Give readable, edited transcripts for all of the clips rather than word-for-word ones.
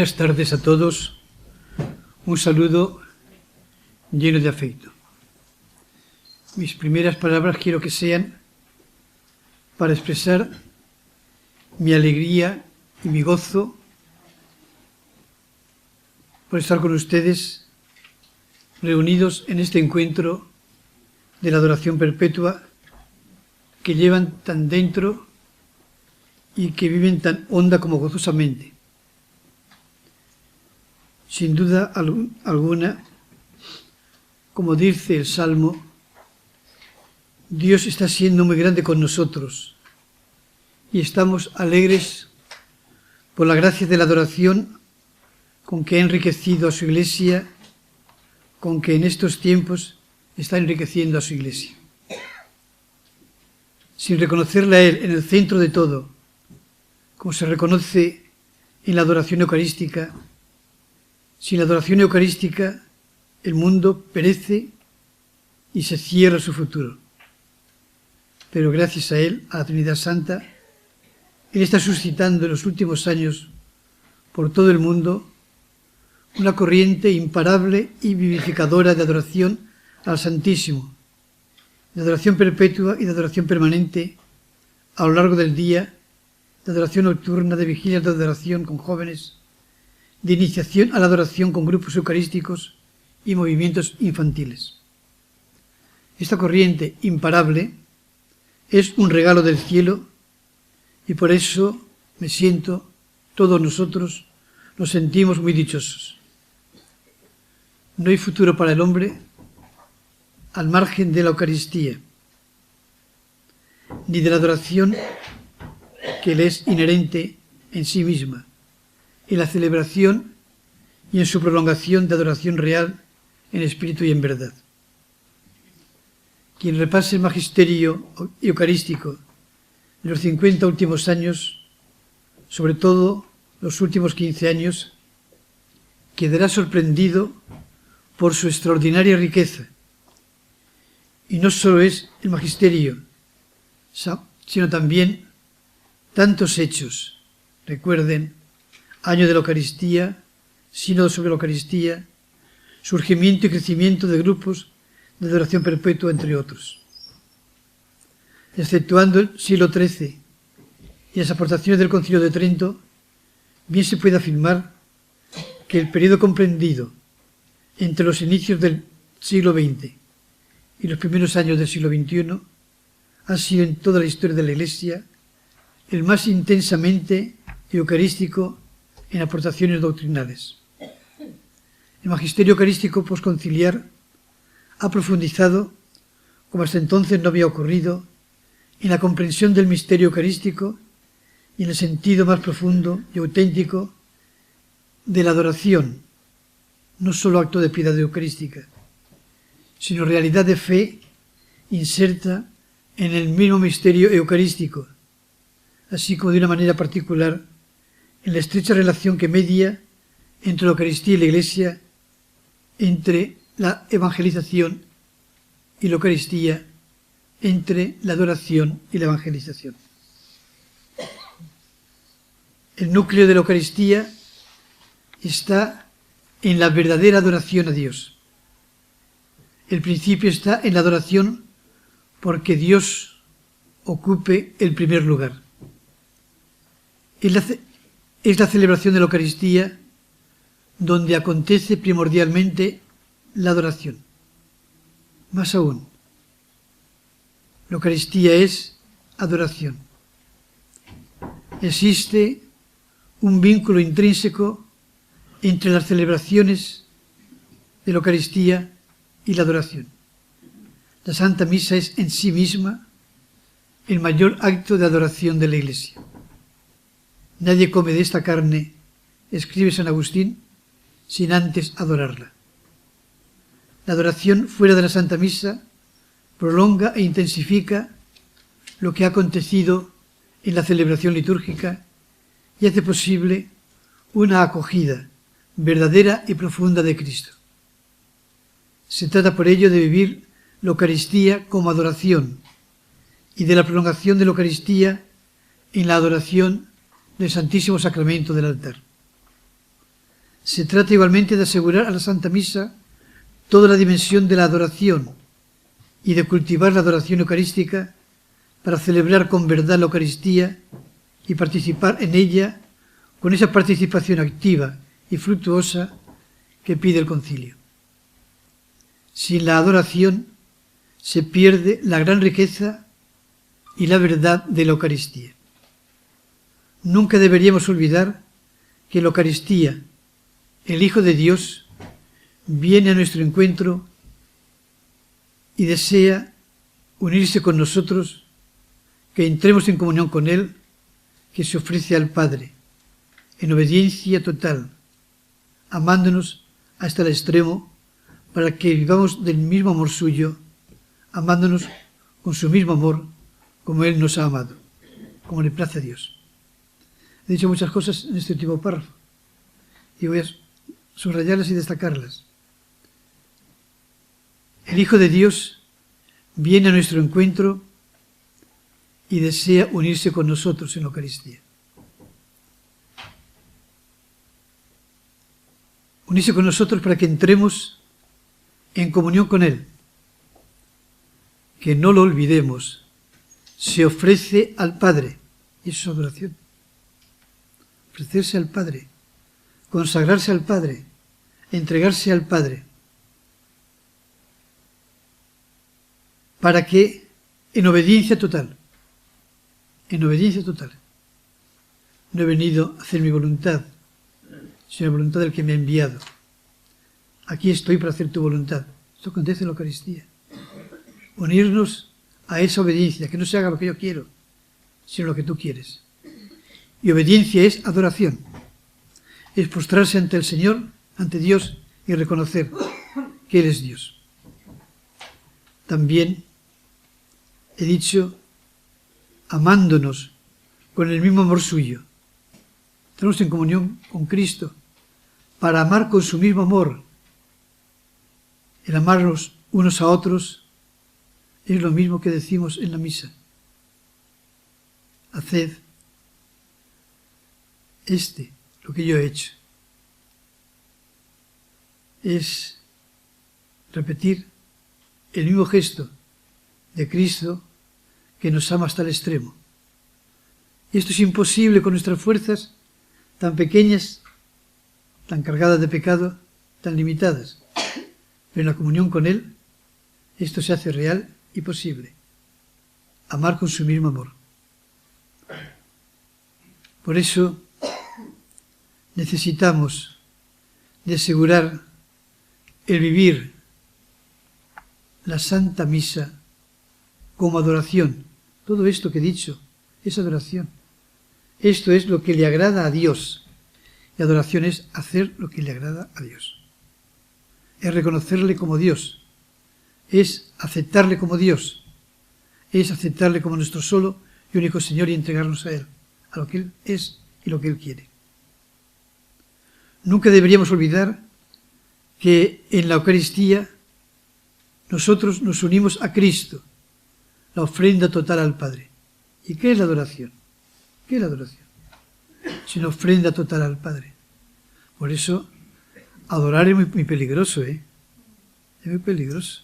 Buenas tardes a todos. Un saludo lleno de afecto. Mis primeras palabras quiero que sean para expresar mi alegría y mi gozo por estar con ustedes reunidos en este encuentro de la adoración perpetua que llevan tan dentro y que viven tan honda como gozosamente. Sin duda alguna, como dice el Salmo, Dios está siendo muy grande con nosotros y estamos alegres por la gracia de la adoración con que ha enriquecido a su Iglesia, con que en estos tiempos está enriqueciendo a su Iglesia. Sin reconocerle a Él en el centro de todo, como se reconoce en la adoración eucarística, sin la adoración eucarística el mundo perece y se cierra su futuro. Pero gracias a Él, a la Trinidad Santa, Él está suscitando en los últimos años por todo el mundo una corriente imparable y vivificadora de adoración al Santísimo, de adoración perpetua y de adoración permanente a lo largo del día, de adoración nocturna, de vigilias de adoración con jóvenes, de iniciación a la adoración con grupos eucarísticos y movimientos infantiles. Esta corriente imparable es un regalo del cielo y por eso todos nosotros nos sentimos muy dichosos. No hay futuro para el hombre al margen de la Eucaristía, ni de la adoración que le es inherente en sí misma, en la celebración y en su prolongación de adoración real en espíritu y en verdad. Quien repase el magisterio eucarístico de los 50 últimos años, sobre todo los últimos 15 años, quedará sorprendido por su extraordinaria riqueza. Y no solo es el magisterio, sino también tantos hechos. Recuerden, año de la Eucaristía, sínodo sobre la Eucaristía, surgimiento y crecimiento de grupos de adoración perpetua, entre otros. Exceptuando el siglo XIII y las aportaciones del Concilio de Trento, bien se puede afirmar que el periodo comprendido entre los inicios del siglo XX y los primeros años del siglo XXI ha sido en toda la historia de la Iglesia el más intensamente eucarístico en aportaciones doctrinales. El magisterio eucarístico posconciliar ha profundizado, como hasta entonces no había ocurrido, en la comprensión del misterio eucarístico y en el sentido más profundo y auténtico de la adoración, no solo acto de piedad eucarística, sino realidad de fe inserta en el mismo misterio eucarístico, así como de una manera particular en la estrecha relación que media entre la Eucaristía y la Iglesia, entre la evangelización y la Eucaristía, entre la adoración y la evangelización. El núcleo de la Eucaristía está en la verdadera adoración a Dios. El principio está en la adoración porque Dios ocupe el primer lugar. Es la celebración de la Eucaristía donde acontece primordialmente la adoración. Más aún, la Eucaristía es adoración. Existe un vínculo intrínseco entre las celebraciones de la Eucaristía y la adoración. La Santa Misa es en sí misma el mayor acto de adoración de la Iglesia. Nadie come de esta carne, escribe San Agustín, sin antes adorarla. La adoración fuera de la Santa Misa prolonga e intensifica lo que ha acontecido en la celebración litúrgica y hace posible una acogida verdadera y profunda de Cristo. Se trata por ello de vivir la Eucaristía como adoración y de la prolongación de la Eucaristía en la adoración del Santísimo Sacramento del altar. Se trata igualmente de asegurar a la Santa Misa toda la dimensión de la adoración y de cultivar la adoración eucarística para celebrar con verdad la Eucaristía y participar en ella con esa participación activa y fructuosa que pide el concilio. Sin la adoración se pierde la gran riqueza y la verdad de la Eucaristía. Nunca deberíamos olvidar que la Eucaristía, el Hijo de Dios, viene a nuestro encuentro y desea unirse con nosotros, que entremos en comunión con Él, que se ofrece al Padre, en obediencia total, amándonos hasta el extremo, para que vivamos del mismo amor suyo, amándonos con su mismo amor, como Él nos ha amado, como le place a Dios. He dicho muchas cosas en este último párrafo, y voy a subrayarlas y destacarlas. El Hijo de Dios viene a nuestro encuentro y desea unirse con nosotros en la Eucaristía. Unirse con nosotros para que entremos en comunión con Él. Que no lo olvidemos, se ofrece al Padre, y eso es adoración. Ofrecerse al Padre, consagrarse al Padre, entregarse al Padre, para que en obediencia total, no he venido a hacer mi voluntad, sino la voluntad del que me ha enviado. Aquí estoy para hacer tu voluntad. Esto acontece en la Eucaristía. Unirnos a esa obediencia, que no se haga lo que yo quiero, sino lo que tú quieres. Y obediencia es adoración. Es postrarse ante el Señor, ante Dios, y reconocer que Él es Dios. También he dicho, amándonos con el mismo amor suyo. Estamos en comunión con Cristo para amar con su mismo amor. El amarnos unos a otros es lo mismo que decimos en la misa. Haced lo que yo he hecho. Es repetir el mismo gesto de Cristo que nos ama hasta el extremo. Y esto es imposible con nuestras fuerzas tan pequeñas, tan cargadas de pecado, tan limitadas. Pero en la comunión con Él, esto se hace real y posible. Amar con su mismo amor. Por eso necesitamos de asegurar el vivir la Santa Misa como adoración. Todo esto que he dicho es adoración. Esto es lo que le agrada a Dios. Y adoración es hacer lo que le agrada a Dios. Es reconocerle como Dios. Es aceptarle como Dios. Es aceptarle como nuestro solo y único Señor y entregarnos a Él, a lo que Él es y lo que Él quiere. Nunca deberíamos olvidar que en la Eucaristía nosotros nos unimos a Cristo, la ofrenda total al Padre. ¿Y qué es la adoración? ¿Qué es la adoración? Sino ofrenda total al Padre. Por eso, adorar es muy, muy peligroso, Es muy peligroso.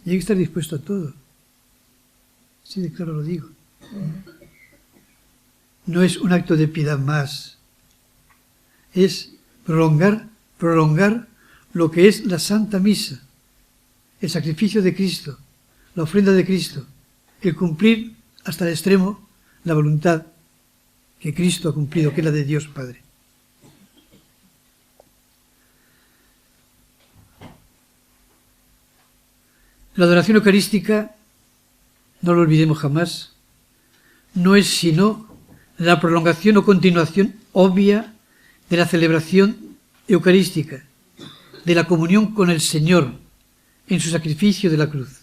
Y hay que estar dispuesto a todo. Sí, de claro lo digo. No es un acto de piedad más. Es prolongar lo que es la Santa Misa, el sacrificio de Cristo, la ofrenda de Cristo, el cumplir hasta el extremo la voluntad que Cristo ha cumplido, que es la de Dios Padre. La adoración eucarística, no lo olvidemos jamás, no es sino la prolongación o continuación obvia de la celebración eucarística, de la comunión con el Señor en su sacrificio de la cruz.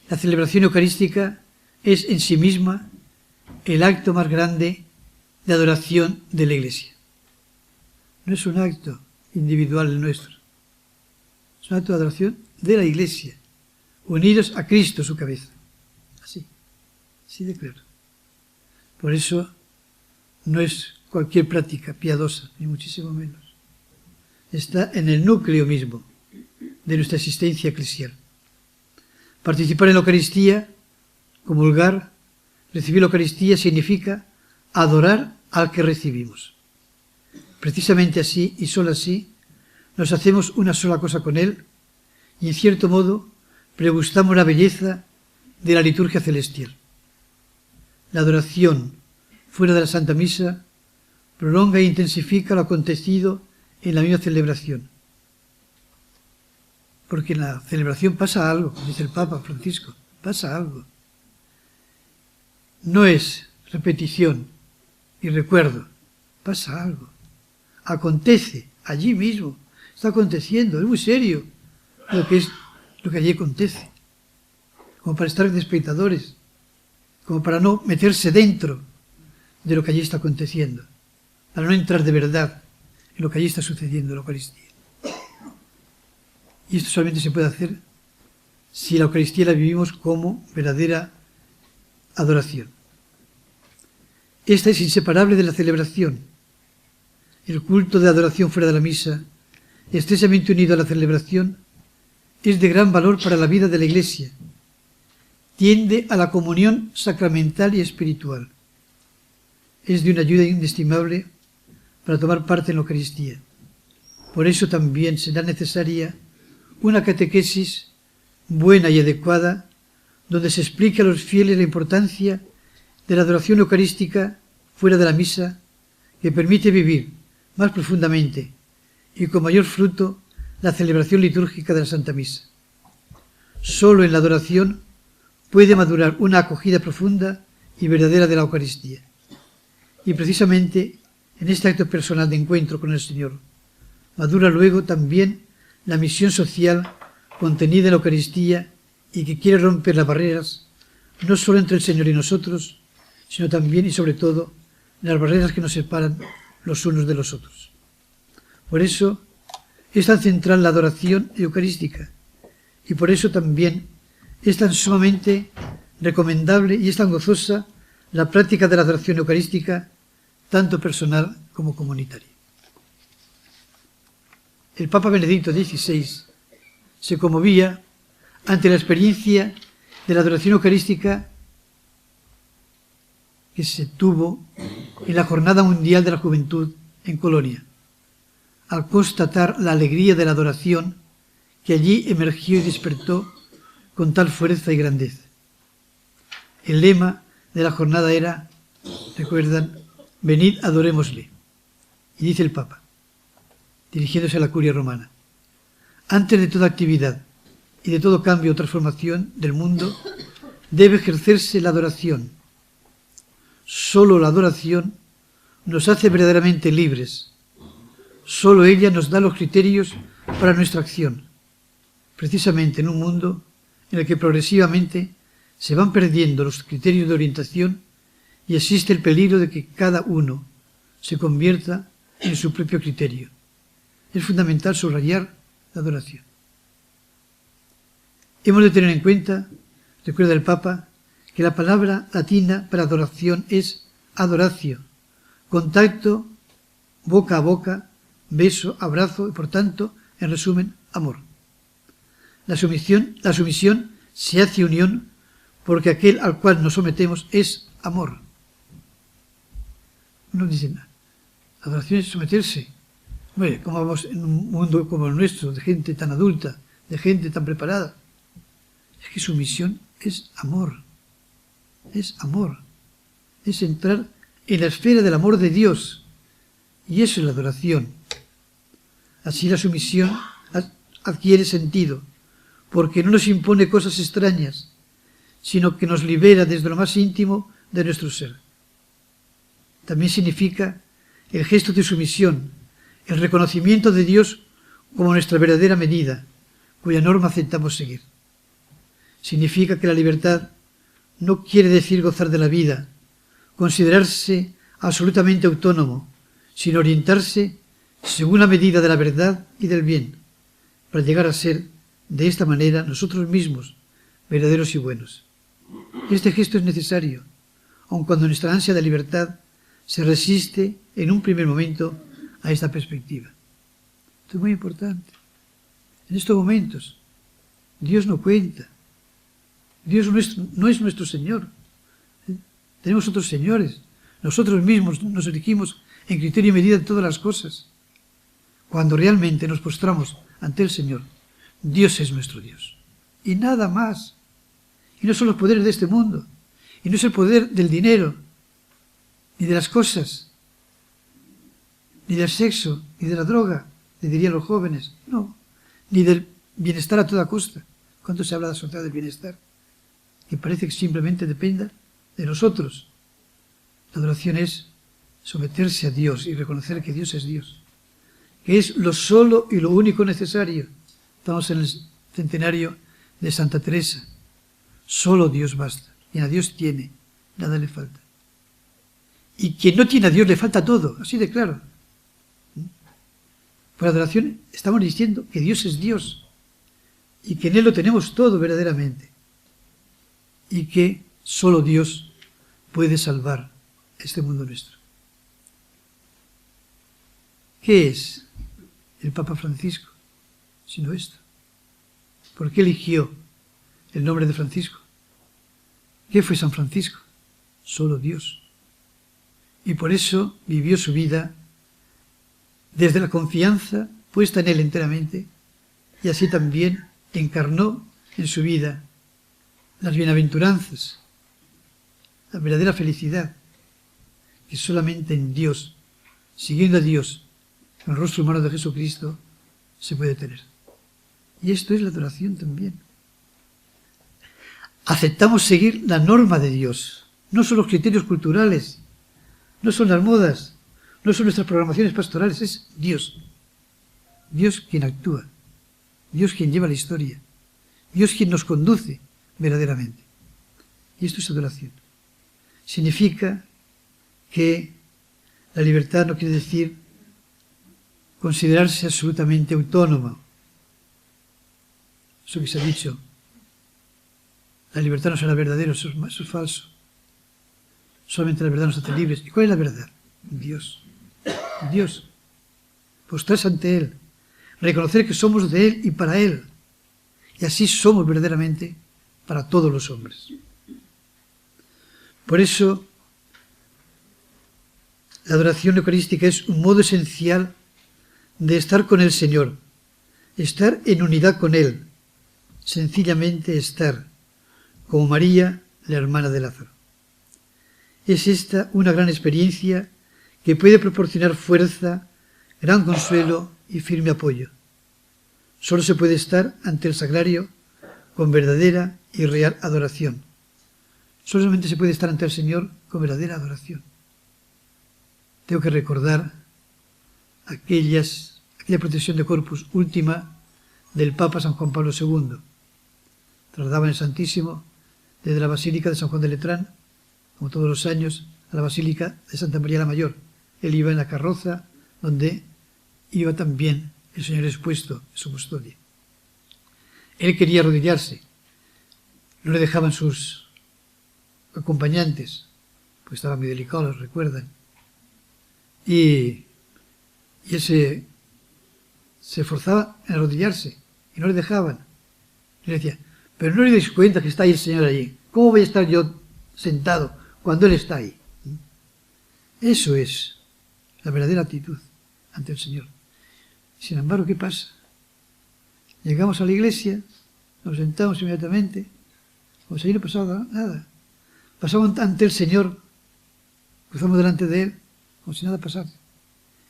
La celebración eucarística es en sí misma el acto más grande de adoración de la Iglesia. No es un acto individual el nuestro, es un acto de adoración de la Iglesia, unidos a Cristo, su cabeza. Así de claro. Por eso no es cualquier práctica piadosa, ni muchísimo menos. está en el núcleo mismo de nuestra existencia eclesial. Participar en la Eucaristía, comulgar, recibir la Eucaristía significa adorar al que recibimos. Precisamente así y solo así nos hacemos una sola cosa con Él y en cierto modo pregustamos la belleza de la liturgia celestial. La adoración fuera de la Santa Misa prolonga e intensifica lo acontecido en la misma celebración. Porque en la celebración pasa algo, dice el Papa Francisco, pasa algo. No es repetición y recuerdo, pasa algo. Acontece allí mismo, está aconteciendo, es muy serio lo que allí acontece. Como para estar de espectadores, como para no meterse dentro de lo que allí está aconteciendo, para no entrar de verdad en lo que allí está sucediendo en la Eucaristía. Y esto solamente se puede hacer si la Eucaristía la vivimos como verdadera adoración. Esta es inseparable de la celebración. El culto de adoración fuera de la misa, estrechamente unido a la celebración, es de gran valor para la vida de la Iglesia. Tiende a la comunión sacramental y espiritual. Es de una ayuda inestimable para tomar parte en la Eucaristía. Por eso también será necesaria una catequesis buena y adecuada, donde se explique a los fieles la importancia de la adoración eucarística fuera de la misa, que permite vivir más profundamente y con mayor fruto la celebración litúrgica de la Santa Misa. Solo en la adoración puede madurar una acogida profunda y verdadera de la Eucaristía. Y precisamente en este acto personal de encuentro con el Señor, madura luego también la misión social contenida en la Eucaristía y que quiere romper las barreras, no solo entre el Señor y nosotros, sino también y sobre todo las barreras que nos separan los unos de los otros. Por eso es tan central la adoración eucarística y por eso también es tan sumamente recomendable y es tan gozosa la práctica de la adoración eucarística, tanto personal como comunitaria. El Papa Benedicto XVI se conmovía ante la experiencia de la adoración eucarística que se tuvo en la Jornada Mundial de la Juventud en Colonia, al constatar la alegría de la adoración que allí emergió y despertó con tal fuerza y grandeza. El lema de la jornada era, recuerdan, venid adorémosle. Y dice el Papa, dirigiéndose a la curia romana, antes de toda actividad y de todo cambio o transformación del mundo, debe ejercerse la adoración. Solo la adoración nos hace verdaderamente libres. Solo ella nos da los criterios para nuestra acción, precisamente en un mundo en el que progresivamente se van perdiendo los criterios de orientación y existe el peligro de que cada uno se convierta en su propio criterio. Es fundamental subrayar la adoración. Hemos de tener en cuenta, recuerda el Papa, que la palabra latina para adoración es adoratio, contacto boca a boca, beso, abrazo y por tanto, en resumen, amor. La sumisión se hace unión porque aquel al cual nos sometemos es amor. Uno dice, adoración es someterse. Hombre, ¿cómo vamos en un mundo como el nuestro, de gente tan adulta, de gente tan preparada? Es que sumisión es amor. Es amor. Es entrar en la esfera del amor de Dios. Y eso es la adoración. Así la sumisión adquiere sentido, porque no nos impone cosas extrañas, sino que nos libera desde lo más íntimo de nuestro ser. También significa el gesto de sumisión, el reconocimiento de Dios como nuestra verdadera medida, cuya norma aceptamos seguir. Significa que la libertad no quiere decir gozar de la vida, considerarse absolutamente autónomo, sino orientarse según la medida de la verdad y del bien, para llegar a ser, de esta manera, nosotros mismos, verdaderos y buenos. Este gesto es necesario, aun cuando nuestra ansia de libertad se resiste en un primer momento a esta perspectiva. Esto es muy importante. En estos momentos, Dios no cuenta. Dios no es nuestro Señor. Tenemos otros señores. Nosotros mismos nos elegimos en criterio y medida de todas las cosas. Cuando realmente nos postramos ante el Señor, Dios es nuestro Dios. Y nada más. Y no son los poderes de este mundo. Y no es el poder del dinero, ni de las cosas, ni del sexo, ni de la droga, le dirían los jóvenes. No. Ni del bienestar a toda costa. ¿Cuánto se habla de la sociedad del bienestar? Que parece que simplemente dependa de nosotros. La adoración es someterse a Dios y reconocer que Dios es Dios, que es lo solo y lo único necesario. Estamos en el centenario de Santa Teresa. Solo Dios basta. Quien a Dios tiene, nada le falta. Y quien no tiene a Dios le falta todo, así de claro. Por adoración estamos diciendo que Dios es Dios y que en Él lo tenemos todo verdaderamente. Y que solo Dios puede salvar este mundo nuestro. ¿Qué es el Papa Francisco sino esto? ¿Por qué eligió el nombre de Francisco? ¿Qué fue San Francisco? Solo Dios. Y por eso vivió su vida desde la confianza puesta en Él enteramente, y así también encarnó en su vida las bienaventuranzas, la verdadera felicidad, que solamente en Dios, siguiendo a Dios, con el rostro humano de Jesucristo, se puede tener. Y esto es la adoración también. Aceptamos seguir la norma de Dios, no son los criterios culturales, no son las modas, no son nuestras programaciones pastorales, es Dios. Dios quien actúa, Dios quien lleva la historia, Dios quien nos conduce verdaderamente. Y esto es adoración. Significa que la libertad no quiere decir considerarse absolutamente autónoma. Eso que se ha dicho, la libertad no será verdadero, eso es falso. Solamente la verdad nos hace libres. ¿Y cuál es la verdad? Dios. Dios. Postrarse ante Él. Reconocer que somos de Él y para Él. Y así somos verdaderamente para todos los hombres. Por eso, la adoración eucarística es un modo esencial de estar con el Señor. Estar en unidad con Él. Sencillamente estar, como María, la hermana de Lázaro. Es esta una gran experiencia que puede proporcionar fuerza, gran consuelo y firme apoyo. Solo se puede estar ante el sagrario con verdadera y real adoración. Solamente se puede estar ante el Señor con verdadera adoración. Tengo que recordar aquella procesión de Corpus última del Papa San Juan Pablo II. Trasladaban el Santísimo desde la Basílica de San Juan de Letrán, como todos los años, a la Basílica de Santa María la Mayor. Él iba en la carroza donde iba también el Señor expuesto en su custodia. Él quería arrodillarse, no le dejaban sus acompañantes, pues estaban muy delicados, recuerdan. Y él se esforzaba en arrodillarse y no le dejaban. Y le decía, pero no le dais cuenta que está ahí el Señor allí. ¿Cómo voy a estar yo sentado cuando Él está ahí? Eso es la verdadera actitud ante el Señor. Sin embargo, ¿qué pasa? Llegamos a la iglesia, nos sentamos inmediatamente, como si ahí no pasaba nada. Pasamos ante el Señor, cruzamos delante de Él, como si nada pasara.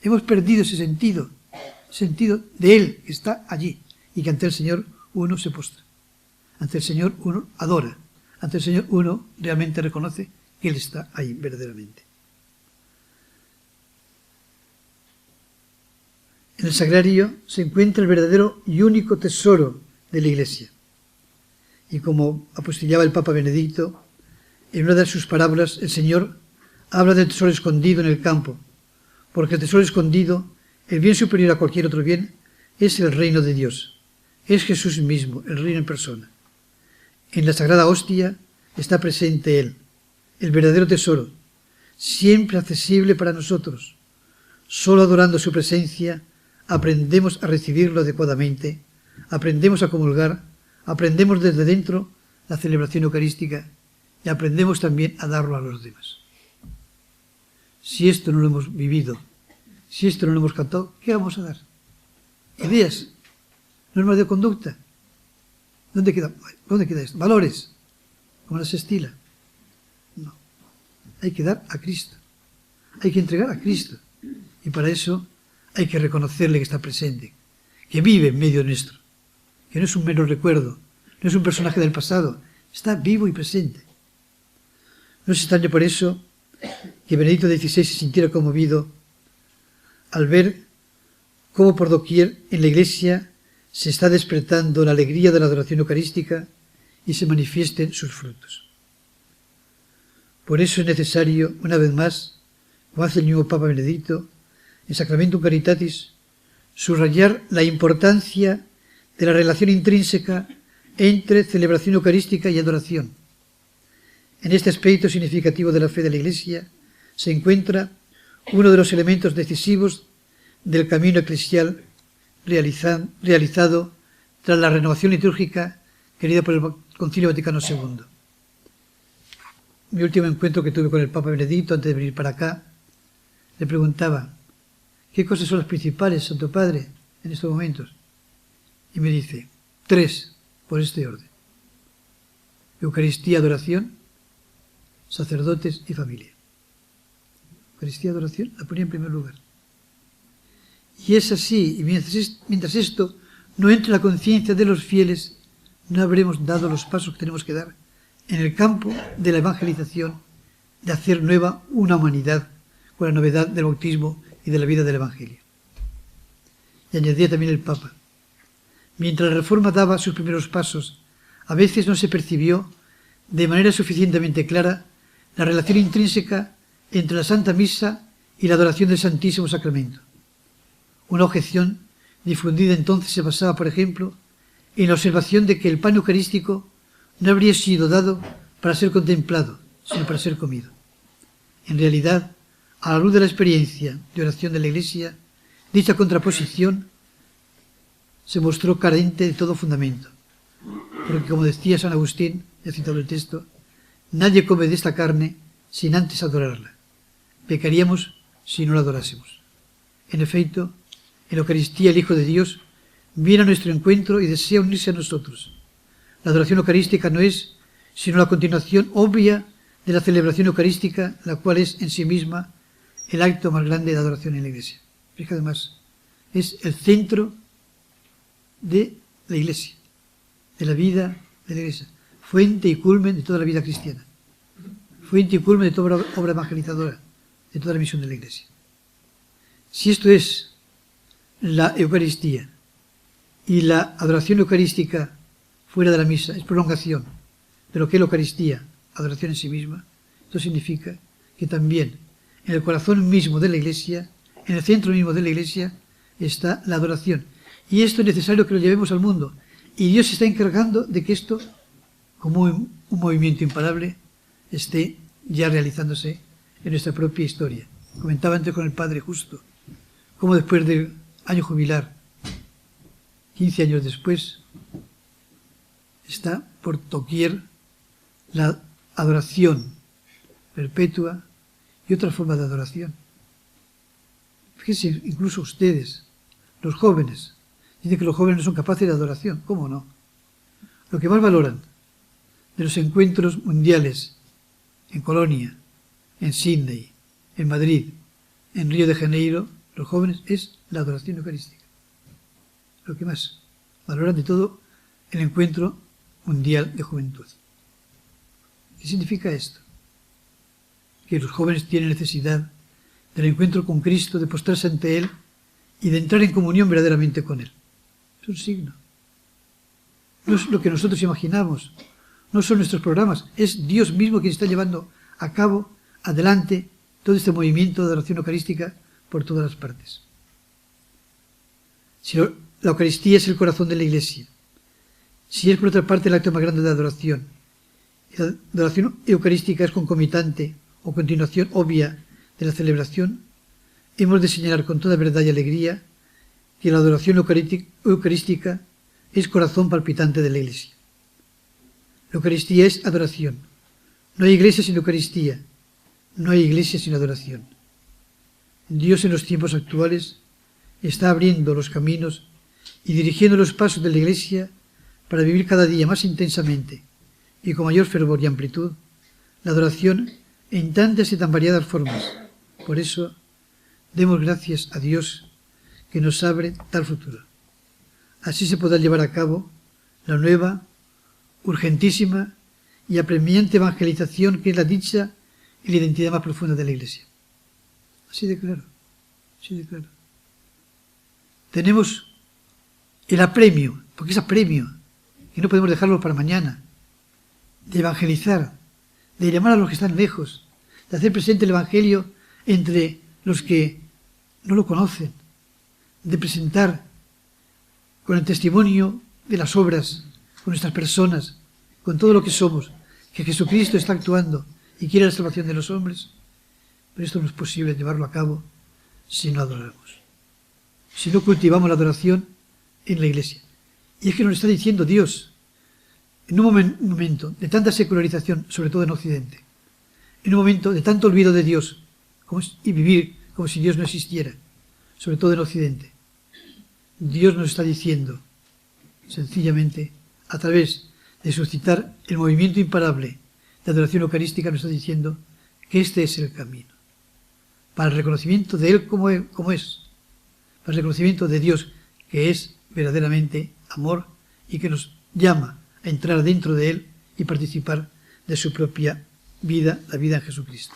Hemos perdido ese sentido de Él que está allí, y que ante el Señor uno se postra. Ante el Señor uno adora. Ante el Señor uno realmente reconoce que Él está ahí verdaderamente. En el sagrario se encuentra el verdadero y único tesoro de la Iglesia. Y como apostillaba el Papa Benedicto, en una de sus parábolas el Señor habla del tesoro escondido en el campo, porque el tesoro escondido, el bien superior a cualquier otro bien, es el reino de Dios. Es Jesús mismo, el reino en persona. En la Sagrada Hostia está presente Él, el verdadero tesoro, siempre accesible para nosotros. Solo adorando su presencia aprendemos a recibirlo adecuadamente, aprendemos a comulgar, aprendemos desde dentro la celebración eucarística y aprendemos también a darlo a los demás. Si esto no lo hemos vivido, si esto no lo hemos cantado, ¿qué vamos a dar? Ideas, normas de conducta. ¿Dónde queda esto? Valores, como la sextila. No. Hay que dar a Cristo. Hay que entregar a Cristo. Y para eso hay que reconocerle que está presente, que vive en medio nuestro, que no es un mero recuerdo, no es un personaje del pasado, está vivo y presente. No es extraño por eso que Benedicto XVI se sintiera conmovido al ver cómo por doquier en la Iglesia se está despertando la alegría de la adoración eucarística y se manifiesten sus frutos. Por eso es necesario, una vez más, como hace el mismo Papa Benedicto, en Sacramentum Caritatis, subrayar la importancia de la relación intrínseca entre celebración eucarística y adoración. En este aspecto significativo de la fe de la Iglesia se encuentra uno de los elementos decisivos del camino eclesial realizado tras la renovación litúrgica querida por el Concilio Vaticano II. Mi último encuentro que tuve con el Papa Benedicto antes de venir para acá, le preguntaba, ¿qué cosas son las principales, Santo Padre, en estos momentos? Y me dice, 3, por este orden. Eucaristía, adoración, sacerdotes y familia. Eucaristía, adoración, la ponía en primer lugar. Y es así, y mientras esto no entre en la conciencia de los fieles, no habremos dado los pasos que tenemos que dar en el campo de la evangelización, de hacer nueva una humanidad con la novedad del bautismo y de la vida del Evangelio. Y añadía también el Papa, mientras la Reforma daba sus primeros pasos, a veces no se percibió de manera suficientemente clara la relación intrínseca entre la Santa Misa y la adoración del Santísimo Sacramento. Una objeción difundida entonces se basaba, por ejemplo, en la observación de que el pan eucarístico no habría sido dado para ser contemplado, sino para ser comido. En realidad, a la luz de la experiencia de oración de la Iglesia, dicha contraposición se mostró carente de todo fundamento, porque como decía San Agustín, he citado el texto, nadie come de esta carne sin antes adorarla. Pecaríamos si no la adorásemos. En efecto, en la Eucaristía el Hijo de Dios viene a nuestro encuentro y desea unirse a nosotros. La adoración eucarística no es sino la continuación obvia de la celebración eucarística, la cual es en sí misma el acto más grande de adoración en la Iglesia. Fíjate además, es el centro de la Iglesia, de la vida de la Iglesia, fuente y culmen de toda la vida cristiana, fuente y culmen de toda obra evangelizadora, de toda la misión de la Iglesia. Si esto es la Eucaristía y la adoración eucarística fuera de la misa es prolongación de lo que es la Eucaristía, adoración en sí misma, esto significa que también en el corazón mismo de la Iglesia, en el centro mismo de la Iglesia, está la adoración. Y esto es necesario que lo llevemos al mundo. Y Dios se está encargando de que esto, como un movimiento imparable, esté ya realizándose en nuestra propia historia. Comentaba antes con el Padre Justo, cómo después del año jubilar, 15 años después, está por doquier la adoración perpetua y otra forma de adoración. Fíjense, incluso ustedes, los jóvenes, dicen que los jóvenes no son capaces de adoración. ¿Cómo no? Lo que más valoran de los encuentros mundiales en Colonia, en Sydney, en Madrid, en Río de Janeiro, los jóvenes, es la adoración eucarística. Lo que más valoran de todo el encuentro mundial de juventud. ¿Qué significa esto? Que los jóvenes tienen necesidad del encuentro con Cristo, de postrarse ante Él y de entrar en comunión verdaderamente con Él. Es un signo. No es lo que nosotros imaginamos, no son nuestros programas, es Dios mismo quien está llevando a cabo, adelante, todo este movimiento de adoración eucarística por todas las partes. Si la Eucaristía es el corazón de la Iglesia, si es por otra parte el acto más grande de adoración, y la adoración eucarística es concomitante o continuación obvia de la celebración, hemos de señalar con toda verdad y alegría que la adoración eucarística es corazón palpitante de la Iglesia. La Eucaristía es adoración. No hay iglesia sin Eucaristía. No hay iglesia sin adoración. Dios en los tiempos actuales está abriendo los caminos y dirigiendo los pasos de la Iglesia para vivir cada día más intensamente y con mayor fervor y amplitud la adoración en tantas y tan variadas formas. Por eso, demos gracias a Dios que nos abre tal futuro. Así se podrá llevar a cabo la nueva, urgentísima y apremiante evangelización que es la dicha y la identidad más profunda de la Iglesia. Así de claro, así de claro. Tenemos el apremio, porque es apremio, y no podemos dejarlo para mañana, de evangelizar, de llamar a los que están lejos, de hacer presente el Evangelio entre los que no lo conocen, de presentar con el testimonio de las obras, con nuestras personas, con todo lo que somos, que Jesucristo está actuando y quiere la salvación de los hombres. Pero esto no es posible llevarlo a cabo si no adoramos, si no cultivamos la adoración en la Iglesia. Y es que nos está diciendo Dios, en un momento de tanta secularización, sobre todo en Occidente, en un momento de tanto olvido de Dios y vivir como si Dios no existiera, sobre todo en Occidente, Dios nos está diciendo, sencillamente, a través de suscitar el movimiento imparable de adoración eucarística, nos está diciendo que este es el camino para el reconocimiento de Él como es, para el reconocimiento de Dios que es verdaderamente amor y que nos llama a entrar dentro de Él y participar de su propia vida, la vida en Jesucristo.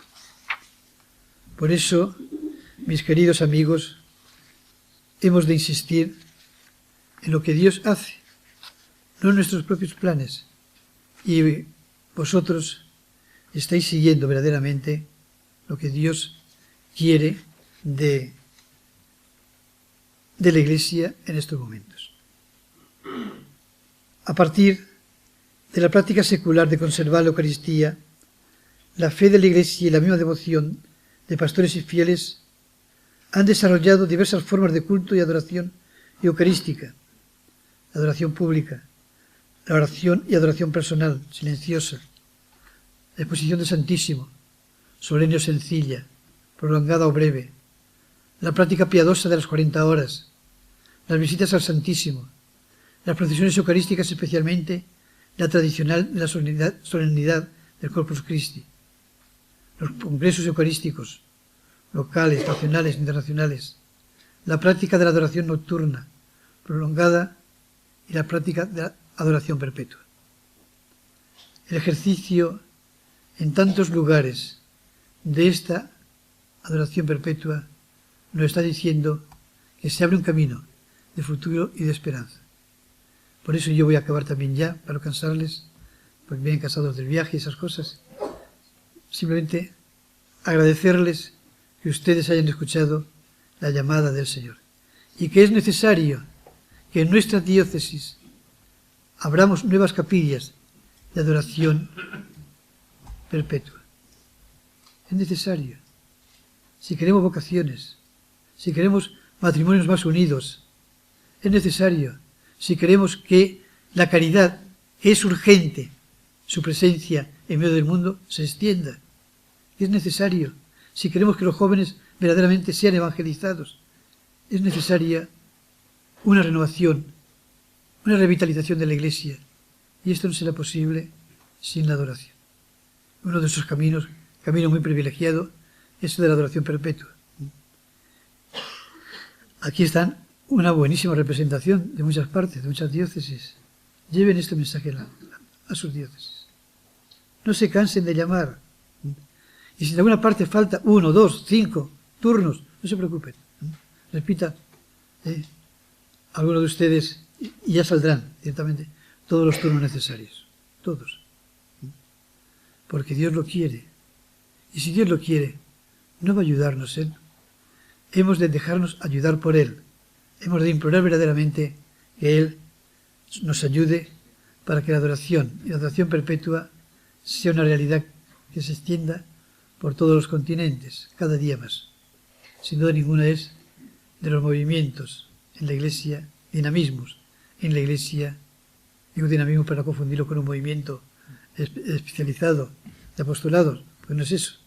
Por eso, mis queridos amigos, hemos de insistir en lo que Dios hace, no en nuestros propios planes. Y vosotros estáis siguiendo verdaderamente lo que Dios quiere de la Iglesia en estos momentos. A partir de la práctica secular de conservar la Eucaristía, la fe de la Iglesia y la misma devoción de pastores y fieles han desarrollado diversas formas de culto y adoración eucarística, la adoración pública, la oración y adoración personal, silenciosa, la exposición del Santísimo, solemne o sencilla, prolongada o breve, la práctica piadosa de las 40 horas, las visitas al Santísimo, las procesiones eucarísticas, especialmente la tradicional de la solemnidad del Corpus Christi, los congresos eucarísticos, locales, nacionales, internacionales, la práctica de la adoración nocturna, prolongada, y la práctica de la adoración perpetua. El ejercicio en tantos lugares de esta adoración perpetua nos está diciendo que se abre un camino de futuro y de esperanza. Por eso yo voy a acabar también ya, para no cansarles, porque vienen cansados del viaje y esas cosas. Simplemente agradecerles que ustedes hayan escuchado la llamada del Señor y que es necesario que en nuestra diócesis abramos nuevas capillas de adoración perpetua. Es necesario. Si queremos vocaciones, si queremos matrimonios más unidos, es necesario. Si queremos que la caridad, que es urgente, su presencia en medio del mundo, se extienda. Es necesario. Si queremos que los jóvenes verdaderamente sean evangelizados, es necesaria una renovación, una revitalización de la Iglesia. Y esto no será posible sin la adoración. Uno de esos caminos, camino muy privilegiado, es el de la adoración perpetua. Aquí están una buenísima representación de muchas partes, de muchas diócesis. Lleven este mensaje a sus diócesis. No se cansen de llamar. Y si en alguna parte falta 1, 2, 5 turnos, no se preocupen. Repita algunos de ustedes y ya saldrán directamente todos los turnos necesarios. Todos. Porque Dios lo quiere. Y si Dios lo quiere, no va a ayudarnos Él. Hemos de dejarnos ayudar por Él. Hemos de implorar verdaderamente que Él nos ayude para que la adoración y la adoración perpetua sea una realidad que se extienda por todos los continentes, cada día más. Sin duda ninguna es de los movimientos en la Iglesia, dinamismos en la Iglesia, digo dinamismo para no confundirlo con un movimiento especializado de apostolados, porque no es eso,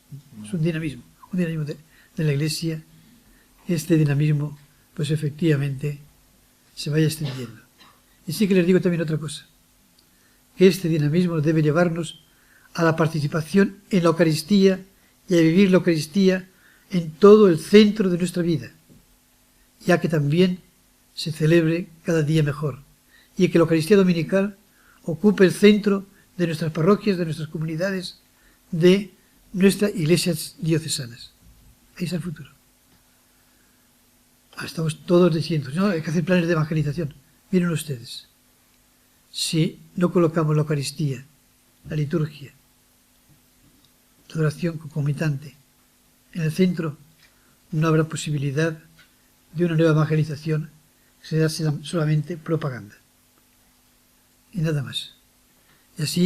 es un dinamismo de la Iglesia. Este dinamismo, pues efectivamente, se vaya extendiendo. Y sí que les digo también otra cosa, que este dinamismo debe llevarnos a la participación en la Eucaristía y a vivir la Eucaristía en todo el centro de nuestra vida, ya que también se celebre cada día mejor, y que la Eucaristía dominical ocupe el centro de nuestras parroquias, de nuestras comunidades, de nuestras iglesias diocesanas. Ahí es el futuro. Estamos todos diciendo, no, hay que hacer planes de evangelización. Miren ustedes, si no colocamos la Eucaristía, la liturgia, la adoración concomitante en el centro, no habrá posibilidad de una nueva evangelización, será solamente propaganda y nada más. Y así